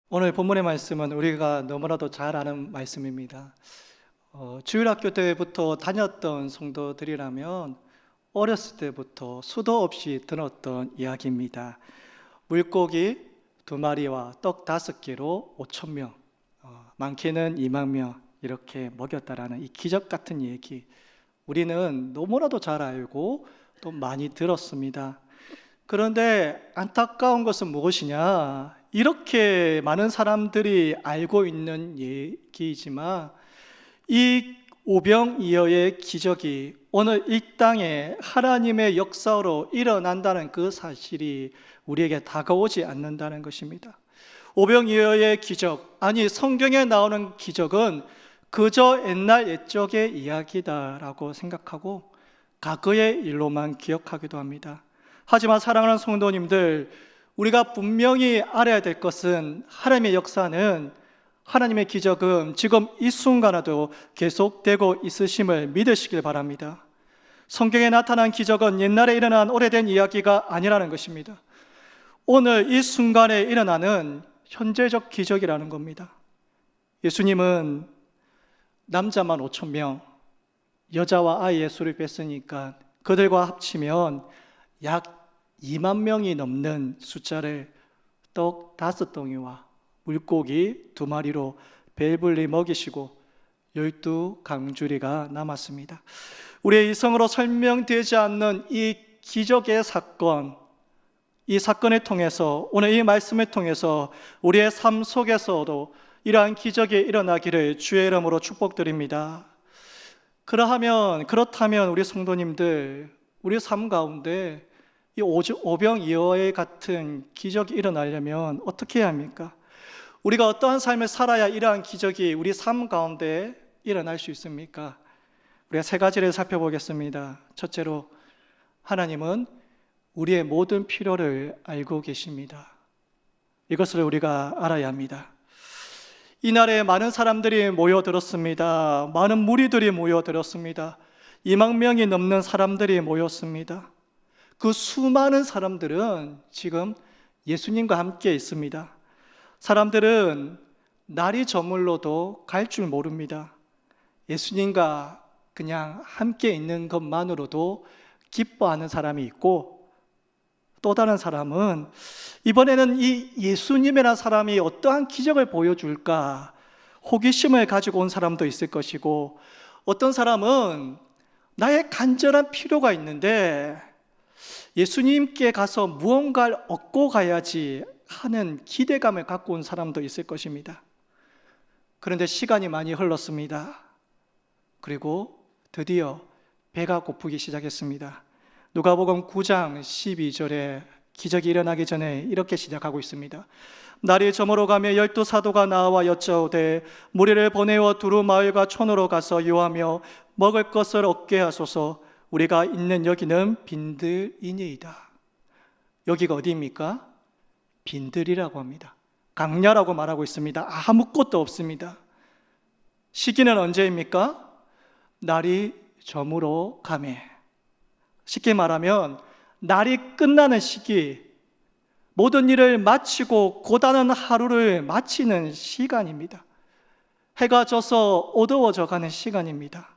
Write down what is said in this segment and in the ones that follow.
오늘 본문의 말씀은 우리가 너무나도 잘 아는 말씀입니다. 주일학교 때부터 다녔던 성도들이라면 어렸을 때부터 수도 없이 들었던 이야기입니다. 물고기 2마리와 떡 5개로 5천 명, 많게는 2만 명 이렇게 먹였다라는 이 기적 같은 얘기, 우리는 너무나도 잘 알고 또 많이 들었습니다. 그런데 안타까운 것은 무엇이냐? 이렇게 많은 사람들이 알고 있는 얘기이지만 이 오병이어의 기적이 오늘 이 땅에 하나님의 역사로 일어난다는 그 사실이 우리에게 다가오지 않는다는 것입니다. 오병이어의 기적, 아니 성경에 나오는 기적은 그저 옛날 옛적의 이야기다라고 생각하고 과거의 일로만 기억하기도 합니다. 하지만 사랑하는 성도님들, 우리가 분명히 알아야 될 것은 하나님의 역사는, 하나님의 기적은 지금 이 순간에도 계속되고 있으심을 믿으시길 바랍니다. 성경에 나타난 기적은 옛날에 일어난 오래된 이야기가 아니라는 것입니다. 오늘 이 순간에 일어나는 현재적 기적이라는 겁니다. 예수님은 남자만 5천 명, 여자와 아이의 수를 뺐으니까 그들과 합치면 약 2만 명이 넘는 숫자를 떡 5덩이와 물고기 2마리로 배불리 먹이시고 12강주리가 남았습니다. 우리의 이성으로 설명되지 않는 이 기적의 사건, 이 사건을 통해서, 오늘 이 말씀을 통해서 우리의 삶 속에서도 이러한 기적이 일어나기를 주의 이름으로 축복드립니다. 그렇다면 우리 성도님들, 우리 삶 가운데 이 오병이어의 같은 기적이 일어나려면 어떻게 해야 합니까? 우리가 어떠한 삶을 살아야 이러한 기적이 우리 삶 가운데 일어날 수 있습니까? 우리가 3가지를 살펴보겠습니다. 첫째로, 하나님은 우리의 모든 필요를 알고 계십니다. 이것을 우리가 알아야 합니다. 이날에 많은 사람들이 모여들었습니다. 많은 무리들이 모여들었습니다. 2만 명이 넘는 사람들이 모였습니다. 그 수많은 사람들은 지금 예수님과 함께 있습니다. 사람들은 날이 저물러도 갈 줄 모릅니다. 예수님과 그냥 함께 있는 것만으로도 기뻐하는 사람이 있고, 또 다른 사람은 이번에는 이 예수님이라는 사람이 어떠한 기적을 보여줄까 호기심을 가지고 온 사람도 있을 것이고, 어떤 사람은 나의 간절한 필요가 있는데 예수님께 가서 무언가를 얻고 가야지 하는 기대감을 갖고 온 사람도 있을 것입니다. 그런데 시간이 많이 흘렀습니다. 그리고 드디어 배가 고프기 시작했습니다. 누가복음 9장 12절에 기적이 일어나기 전에 이렇게 시작하고 있습니다. 날이 저물어가며 12사도가 나와 여짜오되 무리를 보내어 두루 마을과 촌으로 가서 요하며 먹을 것을 얻게 하소서. 우리가 있는 여기는 빈들이니이다. 여기가 어디입니까? 빈들이라고 합니다. 강야라고 말하고 있습니다. 아무것도 없습니다. 시기는 언제입니까? 날이 저물어 가매. 쉽게 말하면 날이 끝나는 시기, 모든 일을 마치고 고단한 하루를 마치는 시간입니다. 해가 져서 어두워져 가는 시간입니다.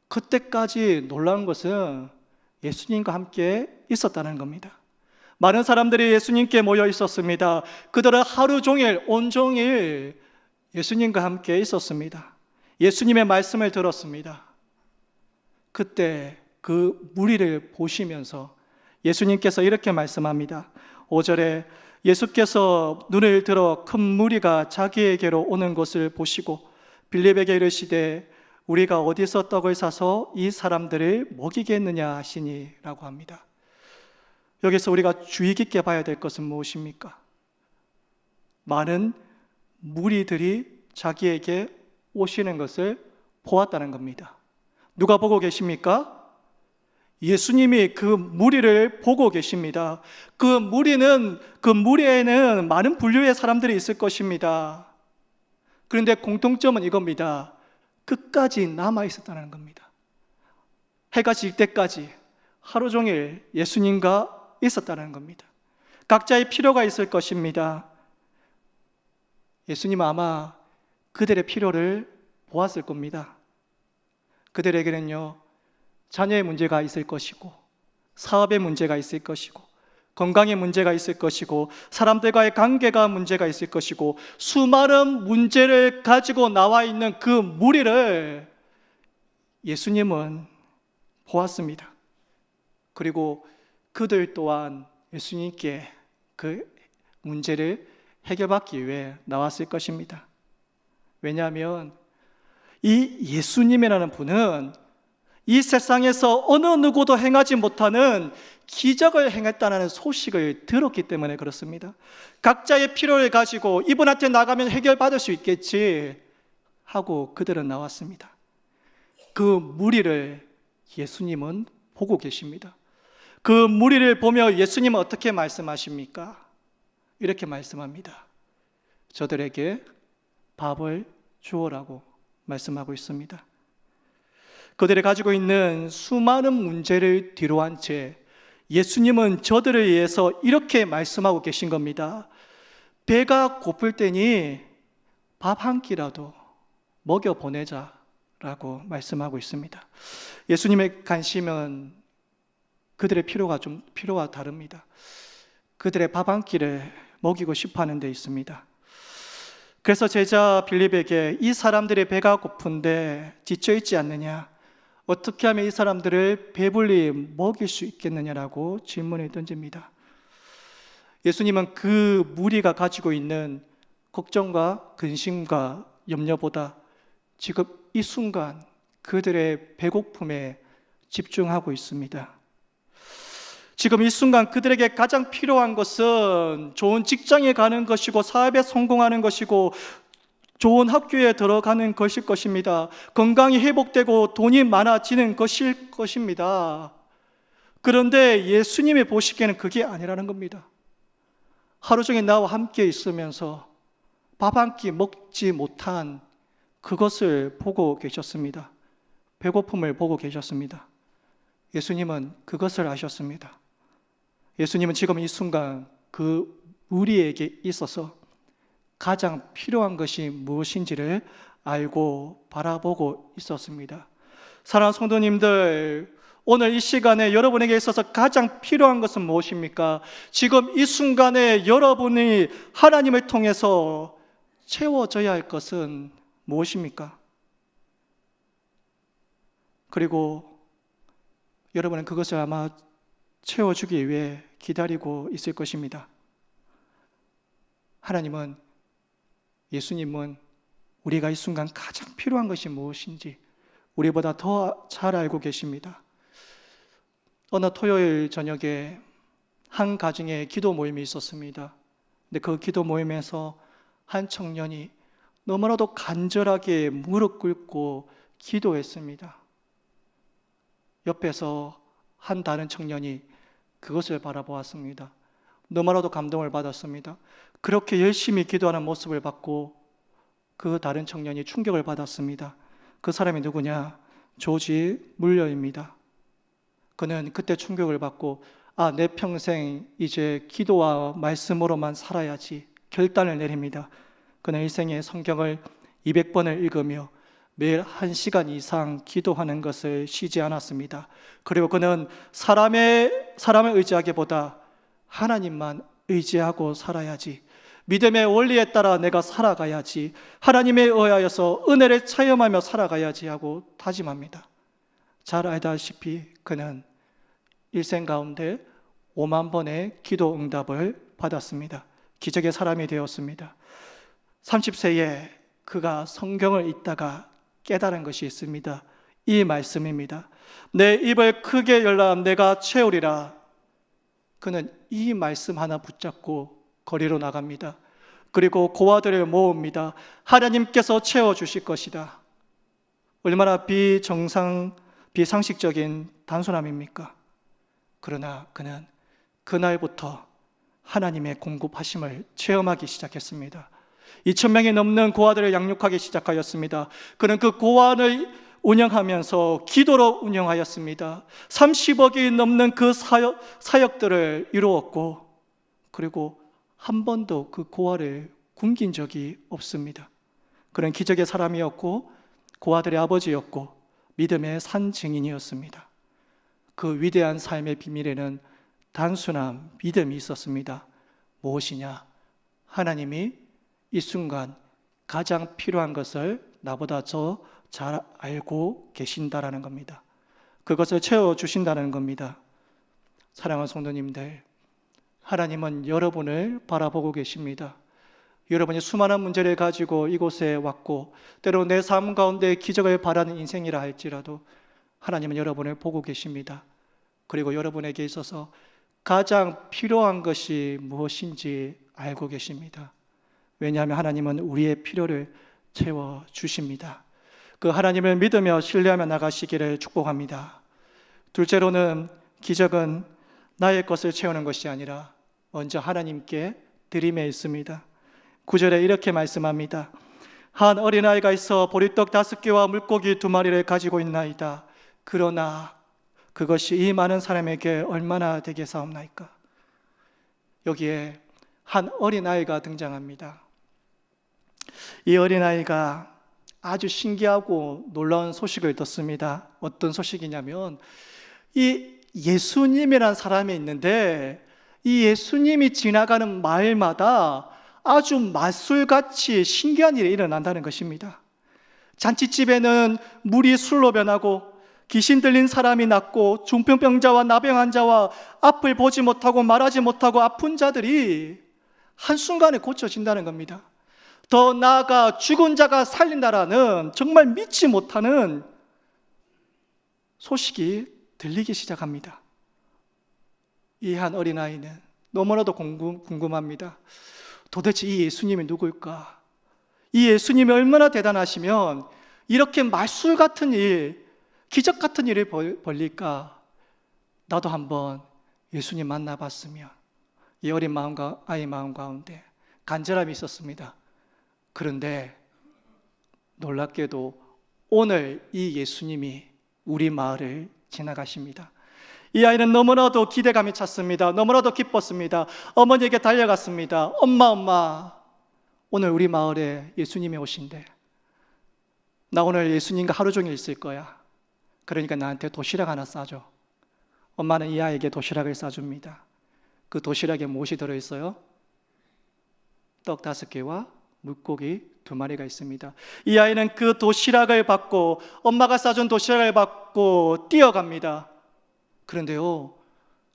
그때까지 놀라운 것은 예수님과 함께 있었다는 겁니다. 많은 사람들이 예수님께 모여 있었습니다. 그들은 하루 종일, 온종일 예수님과 함께 있었습니다. 예수님의 말씀을 들었습니다. 그때 그 무리를 보시면서 예수님께서 이렇게 말씀합니다. 5절에 예수께서 눈을 들어 큰 무리가 자기에게로 오는 것을 보시고 빌립에게 이르시되 우리가 어디서 떡을 사서 이 사람들을 먹이겠느냐 하시니 라고 합니다. 여기서 우리가 주의 깊게 봐야 될 것은 무엇입니까? 많은 무리들이 자기에게 오시는 것을 보았다는 겁니다. 누가 보고 계십니까? 예수님이 그 무리를 보고 계십니다. 그 무리에는 많은 분류의 사람들이 있을 것입니다. 그런데 공통점은 이겁니다. 끝까지 남아 있었다는 겁니다. 해가 질 때까지 하루 종일 예수님과 있었다는 겁니다. 각자의 필요가 있을 것입니다. 예수님은 아마 그들의 필요를 보았을 겁니다. 그들에게는요, 자녀의 문제가 있을 것이고, 사업의 문제가 있을 것이고, 건강의 문제가 있을 것이고, 사람들과의 관계가 문제가 있을 것이고, 수많은 문제를 가지고 나와 있는 그 무리를 예수님은 보았습니다. 그리고 그들 또한 예수님께 그 문제를 해결받기 위해 나왔을 것입니다. 왜냐하면 이 예수님이라는 분은 이 세상에서 어느 누구도 행하지 못하는 기적을 행했다는 소식을 들었기 때문에 그렇습니다. 각자의 필요를 가지고 이분한테 나가면 해결받을 수 있겠지 하고 그들은 나왔습니다. 그 무리를 예수님은 보고 계십니다. 그 무리를 보며 예수님은 어떻게 말씀하십니까? 이렇게 말씀합니다. 저들에게 밥을 주어라고 말씀하고 있습니다. 그들이 가지고 있는 수많은 문제를 뒤로한 채 예수님은 저들을 위해서 이렇게 말씀하고 계신 겁니다. 배가 고플 때니 밥 한 끼라도 먹여 보내자라고 말씀하고 있습니다. 예수님의 관심은 그들의 필요와 다릅니다. 그들의 밥 한 끼를 먹이고 싶어 하는 데 있습니다. 그래서 제자 빌립에게 이 사람들의 배가 고픈데 지쳐 있지 않느냐? 어떻게 하면 이 사람들을 배불리 먹일 수 있겠느냐라고 질문을 던집니다. 예수님은 그 무리가 가지고 있는 걱정과 근심과 염려보다 지금 이 순간 그들의 배고픔에 집중하고 있습니다. 지금 이 순간 그들에게 가장 필요한 것은 좋은 직장에 가는 것이고 사업에 성공하는 것이고 좋은 학교에 들어가는 것일 것입니다. 건강이 회복되고 돈이 많아지는 것일 것입니다. 그런데 예수님이 보시기에는 그게 아니라는 겁니다. 하루 종일 나와 함께 있으면서 밥 한 끼 먹지 못한 그것을 보고 계셨습니다. 배고픔을 보고 계셨습니다. 예수님은 그것을 아셨습니다. 예수님은 지금 이 순간 그 우리에게 있어서 가장 필요한 것이 무엇인지를 알고 바라보고 있었습니다. 사랑하는 성도님들, 오늘 이 시간에 여러분에게 있어서 가장 필요한 것은 무엇입니까? 지금 이 순간에 여러분이 하나님을 통해서 채워져야 할 것은 무엇입니까? 그리고 여러분은 그것을 아마 채워주기 위해 기다리고 있을 것입니다. 하나님은, 예수님은 우리가 이 순간 가장 필요한 것이 무엇인지 우리보다 더 잘 알고 계십니다. 어느 토요일 저녁에 한 가정의 기도 모임이 있었습니다. 근데 그 기도 모임에서 한 청년이 너무나도 간절하게 무릎 꿇고 기도했습니다. 옆에서 한 다른 청년이 그것을 바라보았습니다. 너무나도 감동을 받았습니다. 그렇게 열심히 기도하는 모습을 봤고 그 다른 청년이 충격을 받았습니다. 그 사람이 누구냐? 조지 물러입니다. 그는 그때 충격을 받고 내 평생 이제 기도와 말씀으로만 살아야지 결단을 내립니다. 그는 일생에 성경을 200번을 읽으며 매일 1시간 이상 기도하는 것을 쉬지 않았습니다. 그리고 그는 사람을 의지하기보다 하나님만 의지하고 살아야지, 믿음의 원리에 따라 내가 살아가야지, 하나님에 의하여서 은혜를 체험하며 살아가야지 하고 다짐합니다. 잘 알다시피 그는 일생 가운데 5만 번의 기도 응답을 받았습니다. 기적의 사람이 되었습니다. 30세에 그가 성경을 읽다가 깨달은 것이 있습니다. 이 말씀입니다. 내 입을 크게 열라 내가 채우리라. 그는 이 말씀 하나 붙잡고 거리로 나갑니다. 그리고 고아들을 모읍니다. 하나님께서 채워주실 것이다. 얼마나 비상식적인 단순함입니까? 그러나 그는 그날부터 하나님의 공급하심을 체험하기 시작했습니다. 2,000명이 넘는 고아들을 양육하기 시작하였습니다. 그는 그 고아를 운영하면서 기도로 운영하였습니다. 30억이 넘는 그 사역들을 이루었고, 그리고 한 번도 그 고아를 굶긴 적이 없습니다. 그런 기적의 사람이었고 고아들의 아버지였고 믿음의 산 증인이었습니다. 그 위대한 삶의 비밀에는 단순한 믿음이 있었습니다. 무엇이냐? 하나님이 이 순간 가장 필요한 것을 나보다 더 잘 알고 계신다라는 겁니다. 그것을 채워주신다는 겁니다. 사랑하는 성도님들, 하나님은 여러분을 바라보고 계십니다. 여러분이 수많은 문제를 가지고 이곳에 왔고 때로 내 삶 가운데 기적을 바라는 인생이라 할지라도 하나님은 여러분을 보고 계십니다. 그리고 여러분에게 있어서 가장 필요한 것이 무엇인지 알고 계십니다. 왜냐하면 하나님은 우리의 필요를 채워주십니다. 그 하나님을 믿으며 신뢰하며 나가시기를 축복합니다. 둘째로는 기적은 나의 것을 채우는 것이 아니라 먼저 하나님께 드림에 있습니다. 9절에 이렇게 말씀합니다. 한 어린아이가 있어 보리떡 5개와 물고기 2마리를 가지고 있나이다. 그러나 그것이 이 많은 사람에게 얼마나 되겠사옵나이까. 여기에 한 어린아이가 등장합니다. 이 어린아이가 아주 신기하고 놀라운 소식을 듣습니다. 어떤 소식이냐면 이 예수님이라는 사람이 있는데 이 예수님이 지나가는 마을마다 아주 마술같이 신기한 일이 일어난다는 것입니다. 잔치집에는 물이 술로 변하고 귀신 들린 사람이 낫고 중풍병자와 나병 환자와 앞을 보지 못하고 말하지 못하고 아픈 자들이 한순간에 고쳐진다는 겁니다. 더 나아가 죽은 자가 살린다라는 정말 믿지 못하는 소식이 들리기 시작합니다. 이 한 어린아이는 너무나도 궁금합니다. 도대체 이 예수님이 누굴까? 이 예수님이 얼마나 대단하시면 이렇게 말술 같은 일, 기적 같은 일을 벌릴까? 나도 한번 예수님 만나봤으면. 이 어린 아이 마음 가운데 간절함이 있었습니다. 그런데 놀랍게도 오늘 이 예수님이 우리 마을을 지나가십니다. 이 아이는 너무나도 기대감이 찼습니다. 너무나도 기뻤습니다. 어머니에게 달려갔습니다. 엄마, 오늘 우리 마을에 예수님이 오신대. 나 오늘 예수님과 하루 종일 있을 거야. 그러니까 나한테 도시락 하나 싸줘. 엄마는 이 아이에게 도시락을 싸줍니다. 그 도시락에 무엇이 들어있어요? 떡 5개와 물고기 2마리가 있습니다. 이 아이는 그 도시락을 받고 엄마가 싸준 도시락을 받고 뛰어갑니다. 그런데요,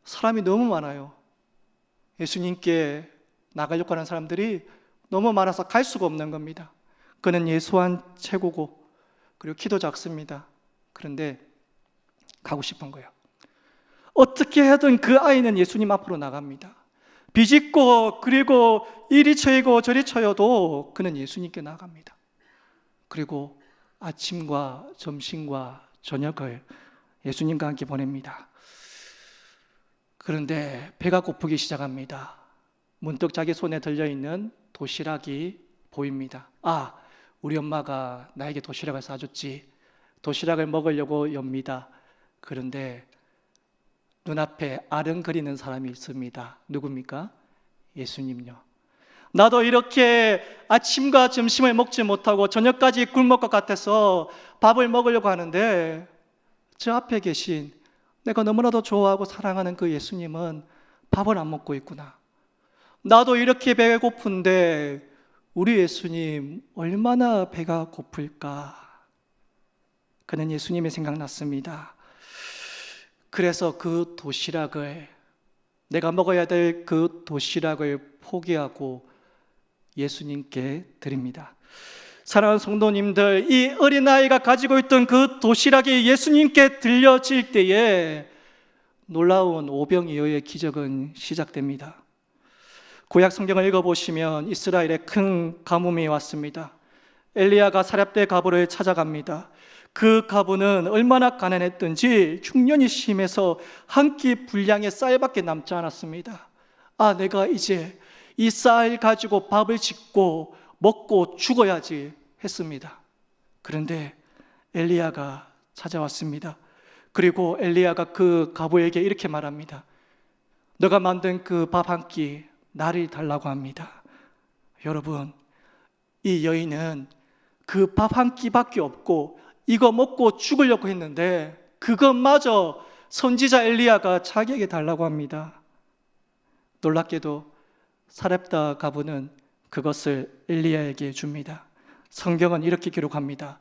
사람이 너무 많아요. 예수님께 나가려고 하는 사람들이 너무 많아서 갈 수가 없는 겁니다. 그는 예수한 최고고 그리고 키도 작습니다. 그런데 가고 싶은 거예요. 어떻게 하든 그 아이는 예수님 앞으로 나갑니다. 비집고 그리고 이리 쳐이고 저리 쳐여도 그는 예수님께 나갑니다. 그리고 아침과 점심과 저녁을 예수님과 함께 보냅니다. 그런데 배가 고프기 시작합니다. 문득 자기 손에 들려있는 도시락이 보입니다. 아, 우리 엄마가 나에게 도시락을 싸줬지. 도시락을 먹으려고 엽니다. 그런데 눈앞에 아른거리는 사람이 있습니다. 누굽니까? 예수님요. 나도 이렇게 아침과 점심을 먹지 못하고 저녁까지 굶을 것 같아서 밥을 먹으려고 하는데 저 앞에 계신 내가 너무나도 좋아하고 사랑하는 그 예수님은 밥을 안 먹고 있구나. 나도 이렇게 배가 고픈데 우리 예수님 얼마나 배가 고플까? 그는 예수님이 생각났습니다. 그래서 그 도시락을, 내가 먹어야 될 그 도시락을 포기하고 예수님께 드립니다. 사랑하는 성도님들, 이 어린아이가 가지고 있던 그 도시락이 예수님께 들려질 때에 놀라운 오병이어의 기적은 시작됩니다. 구약 성경을 읽어보시면 이스라엘에 큰 가뭄이 왔습니다. 엘리야가 사렙대 가부를 찾아갑니다. 그 가부는 얼마나 가난했던지 흉년이 심해서 한 끼 분량의 쌀밖에 남지 않았습니다. 아, 내가 이제 이 쌀 가지고 밥을 짓고 먹고 죽어야지 했습니다. 그런데 엘리야가 찾아왔습니다. 그리고 엘리야가 그 가부에게 이렇게 말합니다. 너가 만든 그 밥 한 끼 나를 달라고 합니다. 여러분, 이 여인은 그 밥 한 끼밖에 없고 이거 먹고 죽으려고 했는데 그것마저 선지자 엘리야가 자기에게 달라고 합니다. 놀랍게도 사렙다 가부는 그것을 엘리야에게 줍니다. 성경은 이렇게 기록합니다.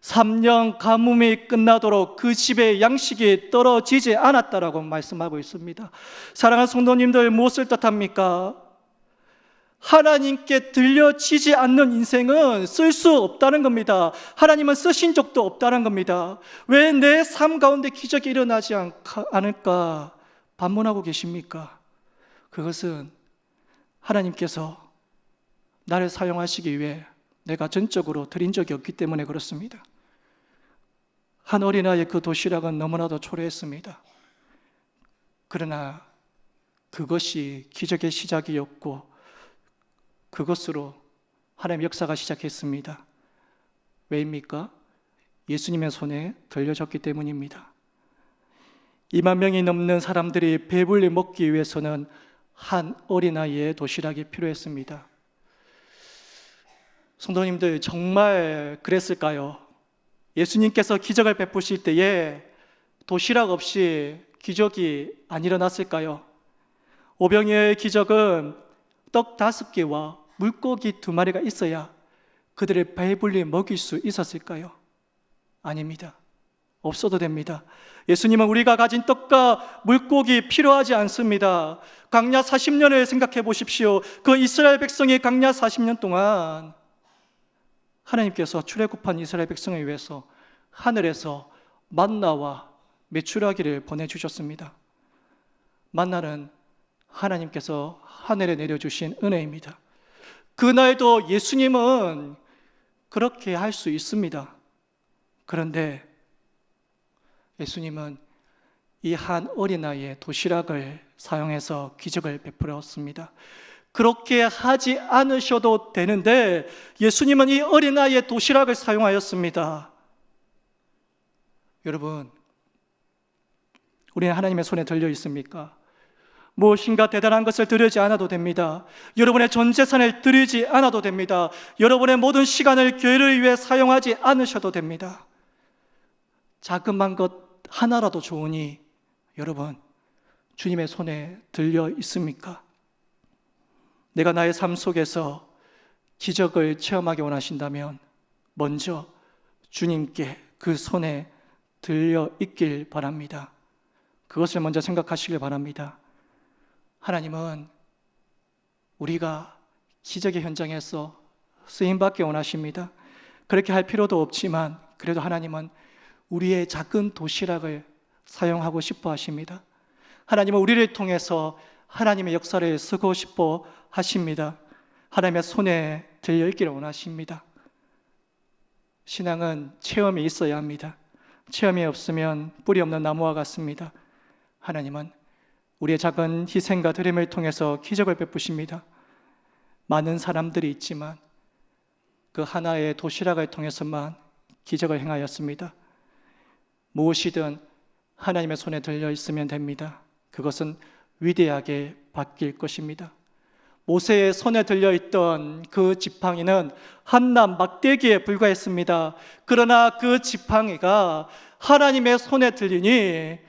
3년 가뭄이 끝나도록 그 집에 양식이 떨어지지 않았다라고 말씀하고 있습니다. 사랑하는 성도님들, 무엇을 뜻합니까? 하나님께 들려지지 않는 인생은 쓸 수 없다는 겁니다. 하나님은 쓰신 적도 없다는 겁니다. 왜 내 삶 가운데 기적이 일어나지 않을까 반문하고 계십니까? 그것은 하나님께서 나를 사용하시기 위해 내가 전적으로 드린 적이 없기 때문에 그렇습니다. 한 어린아이의 그 도시락은 너무나도 초라했습니다. 그러나 그것이 기적의 시작이었고 그것으로 하나님의 역사가 시작했습니다. 왜입니까? 예수님의 손에 들려졌기 때문입니다. 2만 명이 넘는 사람들이 배불리 먹기 위해서는 한 어린아이의 도시락이 필요했습니다. 성도님들, 정말 그랬을까요? 예수님께서 기적을 베푸실 때에 도시락 없이 기적이 안 일어났을까요? 오병이어의 기적은 떡 5개와 물고기 2마리가 있어야 그들을 배불리 먹일 수 있었을까요? 아닙니다. 없어도 됩니다. 예수님은 우리가 가진 떡과 물고기 필요하지 않습니다. 광야 40년을 생각해 보십시오. 그 이스라엘 백성이 광야 40년 동안 하나님께서 출애굽한 이스라엘 백성을 위해서 하늘에서 만나와 메추라기를 보내주셨습니다. 만나는 하나님께서 하늘에 내려주신 은혜입니다. 그날도 예수님은 그렇게 할 수 있습니다. 그런데 예수님은 이 한 어린아이의 도시락을 사용해서 기적을 베풀었습니다. 그렇게 하지 않으셔도 되는데 예수님은 이 어린아이의 도시락을 사용하였습니다. 여러분, 우리는 하나님의 손에 들려 있습니까? 무엇인가 대단한 것을 드리지 않아도 됩니다. 여러분의 전 재산을 드리지 않아도 됩니다. 여러분의 모든 시간을 교회를 위해 사용하지 않으셔도 됩니다. 자그만 것 하나라도 좋으니 여러분, 주님의 손에 들려 있습니까? 내가 나의 삶 속에서 기적을 체험하기 원하신다면 먼저 주님께 그 손에 들려 있길 바랍니다. 그것을 먼저 생각하시길 바랍니다. 하나님은 우리가 기적의 현장에서 쓰임받기 원하십니다. 그렇게 할 필요도 없지만 그래도 하나님은 우리의 작은 도시락을 사용하고 싶어 하십니다. 하나님은 우리를 통해서 하나님의 역사를 쓰고 싶어 하십니다. 하나님의 손에 들려 있기를 원하십니다. 신앙은 체험이 있어야 합니다. 체험이 없으면 뿌리 없는 나무와 같습니다. 하나님은 우리의 작은 희생과 드림을 통해서 기적을 베푸십니다. 많은 사람들이 있지만 그 하나의 도시락을 통해서만 기적을 행하였습니다. 무엇이든 하나님의 손에 들려 있으면 됩니다. 그것은 위대하게 바뀔 것입니다. 모세의 손에 들려있던 그 지팡이는 한낱 막대기에 불과했습니다. 그러나 그 지팡이가 하나님의 손에 들리니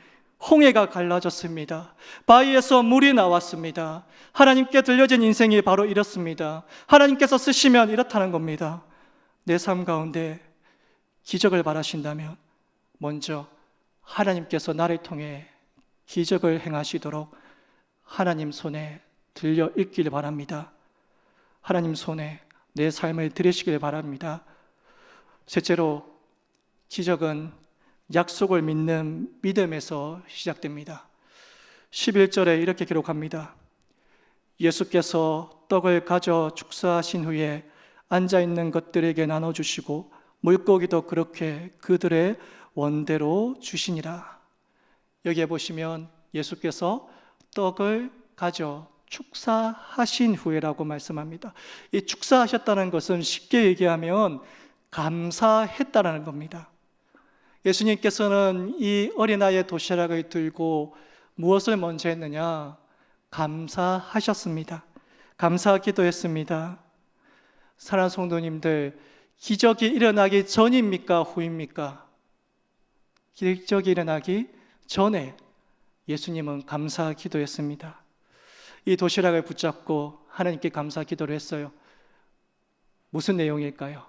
홍해가 갈라졌습니다. 바위에서 물이 나왔습니다. 하나님께 들려진 인생이 바로 이렇습니다. 하나님께서 쓰시면 이렇다는 겁니다. 내 삶 가운데 기적을 바라신다면 먼저 하나님께서 나를 통해 기적을 행하시도록 하나님 손에 들려 있기를 바랍니다. 하나님 손에 내 삶을 드리시길 바랍니다. 셋째로, 기적은 약속을 믿는 믿음에서 시작됩니다. 11절에 이렇게 기록합니다. 예수께서 떡을 가져 축사하신 후에 앉아있는 것들에게 나눠주시고 물고기도 그렇게 그들의 원대로 주시니라. 여기에 보시면 예수께서 떡을 가져 축사하신 후에라고 말씀합니다. 이 축사하셨다는 것은 쉽게 얘기하면 감사했다라는 겁니다. 예수님께서는 이 어린아이의 도시락을 들고 무엇을 먼저 했느냐? 감사하셨습니다. 감사 기도했습니다. 사랑하는 성도님들, 기적이 일어나기 전입니까? 후입니까? 기적이 일어나기 전에 예수님은 감사 기도했습니다. 이 도시락을 붙잡고 하나님께 감사 기도를 했어요. 무슨 내용일까요?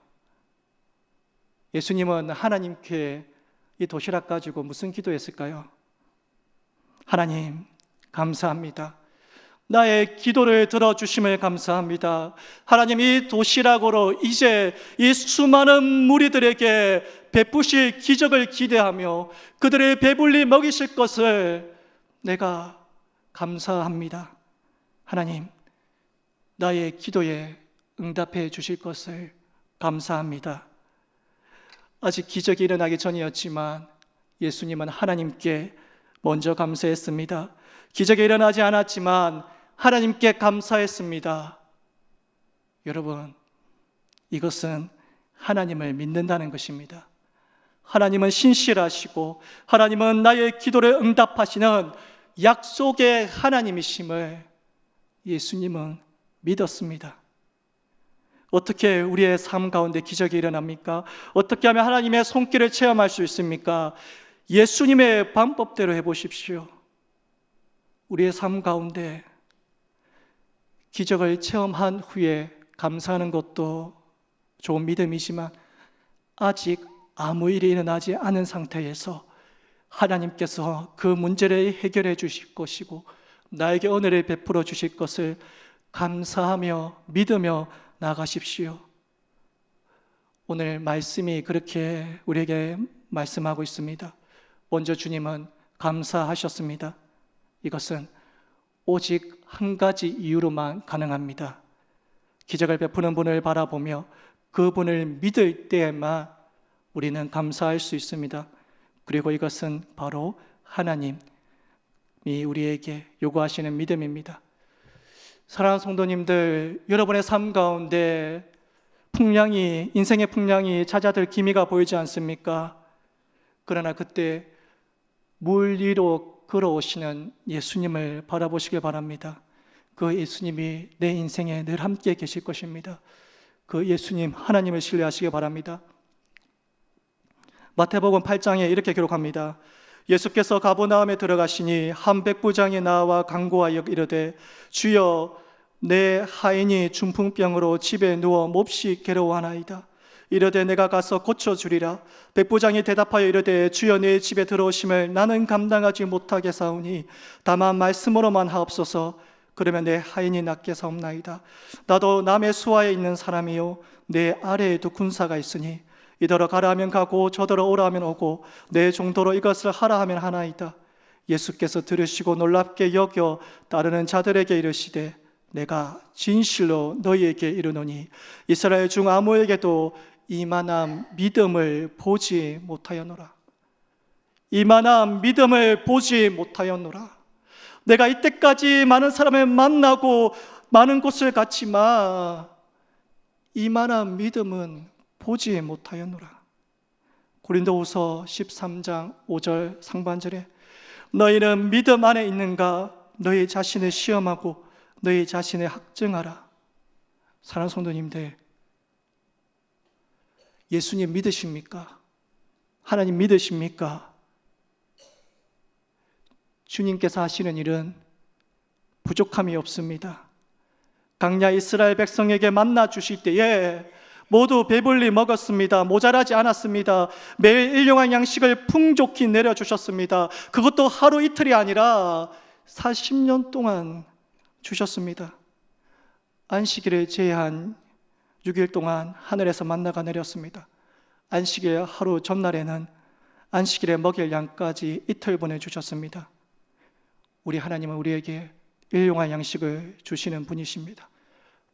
예수님은 하나님께 이 도시락 가지고 무슨 기도했을까요? 하나님, 감사합니다. 나의 기도를 들어주심을 감사합니다. 하나님, 이 도시락으로 이제 이 수많은 무리들에게 베푸실 기적을 기대하며 그들을 배불리 먹이실 것을 내가 감사합니다. 하나님, 나의 기도에 응답해 주실 것을 감사합니다. 아직 기적이 일어나기 전이었지만 예수님은 하나님께 먼저 감사했습니다. 기적이 일어나지 않았지만 하나님께 감사했습니다. 여러분, 이것은 하나님을 믿는다는 것입니다. 하나님은 신실하시고 하나님은 나의 기도를 응답하시는 약속의 하나님이심을 예수님은 믿었습니다. 어떻게 우리의 삶 가운데 기적이 일어납니까? 어떻게 하면 하나님의 손길을 체험할 수 있습니까? 예수님의 방법대로 해보십시오. 우리의 삶 가운데 기적을 체험한 후에 감사하는 것도 좋은 믿음이지만 아직 아무 일이 일어나지 않은 상태에서 하나님께서 그 문제를 해결해 주실 것이고 나에게 은혜를 베풀어 주실 것을 감사하며 믿으며 나가십시오. 오늘 말씀이 그렇게 우리에게 말씀하고 있습니다. 먼저 주님은 감사하셨습니다. 이것은 오직 한 가지 이유로만 가능합니다. 기적을 베푸는 분을 바라보며 그분을 믿을 때에만 우리는 감사할 수 있습니다. 그리고 이것은 바로 하나님이 우리에게 요구하시는 믿음입니다. 사랑하는 성도님들, 여러분의 삶 가운데 인생의 풍랑이 찾아들 기미가 보이지 않습니까? 그러나 그때 물 위로 걸어오시는 예수님을 바라보시길 바랍니다. 그 예수님이 내 인생에 늘 함께 계실 것입니다. 그 예수님, 하나님을 신뢰하시기 바랍니다. 마태복음 8장에 이렇게 기록합니다. 예수께서 가버나움에 들어가시니 한 백부장이 나와 간구하여 이르되 주여, 내 하인이 중풍병으로 집에 누워 몹시 괴로워하나이다. 이르되 내가 가서 고쳐주리라. 백부장이 대답하여 이르되 주여, 내 집에 들어오심을 나는 감당하지 못하겠사오니 다만 말씀으로만 하옵소서. 그러면 내 하인이 낫게 사옵나이다. 나도 남의 수하에 있는 사람이요 내 아래에도 군사가 있으니 이더러 가라 하면 가고 저더러 오라 하면 오고 내 정도로 이것을 하라 하면 하나이다. 예수께서 들으시고 놀랍게 여겨 따르는 자들에게 이르시되 내가 진실로 너희에게 이르노니 이스라엘 중 아무에게도 이만한 믿음을 보지 못하였노라. 이만한 믿음을 보지 못하였노라. 내가 이때까지 많은 사람을 만나고 많은 곳을 갔지만 이만한 믿음은 보지 못하였노라. 고린도후서 13장 5절 상반절에 너희는 믿음 안에 있는가? 너희 자신을 시험하고 너희 자신을 학증하라. 사랑하는 성도님들, 예수님 믿으십니까? 하나님 믿으십니까? 주님께서 하시는 일은 부족함이 없습니다. 강야 이스라엘 백성에게 만나 주실 때에 모두 배불리 먹었습니다. 모자라지 않았습니다. 매일 일용할 양식을 풍족히 내려주셨습니다. 그것도 하루 이틀이 아니라 40년 동안 주셨습니다. 안식일을 제외한 6일 동안 하늘에서 만나가 내렸습니다. 안식일 하루 전날에는 안식일에 먹일 양까지 이틀 보내주셨습니다. 우리 하나님은 우리에게 일용할 양식을 주시는 분이십니다.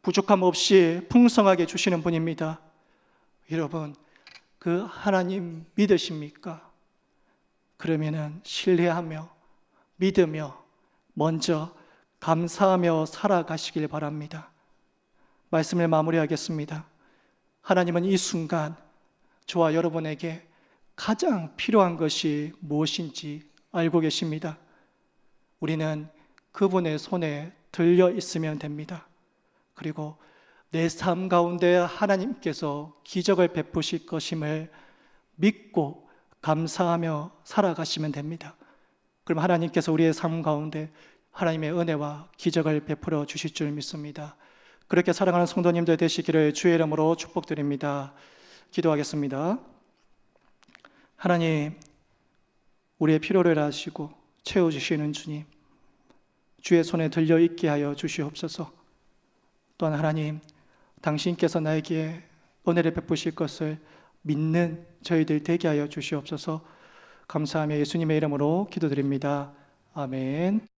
부족함 없이 풍성하게 주시는 분입니다. 여러분, 그 하나님 믿으십니까? 그러면은 신뢰하며 믿으며 먼저 감사하며 살아가시길 바랍니다. 말씀을 마무리하겠습니다. 하나님은 이 순간 저와 여러분에게 가장 필요한 것이 무엇인지 알고 계십니다. 우리는 그분의 손에 들려 있으면 됩니다. 그리고 내 삶 가운데 하나님께서 기적을 베푸실 것임을 믿고 감사하며 살아가시면 됩니다. 그럼 하나님께서 우리의 삶 가운데 하나님의 은혜와 기적을 베풀어 주실 줄 믿습니다. 그렇게 사랑하는 성도님들 되시기를 주의 이름으로 축복드립니다. 기도하겠습니다. 하나님, 우리의 필요를 아시고 채워주시는 주님, 주의 손에 들려 있게 하여 주시옵소서. 또한 하나님, 당신께서 나에게 은혜를 베푸실 것을 믿는 저희들 되게 하여 주시옵소서. 감사하며 예수님의 이름으로 기도드립니다. 아멘.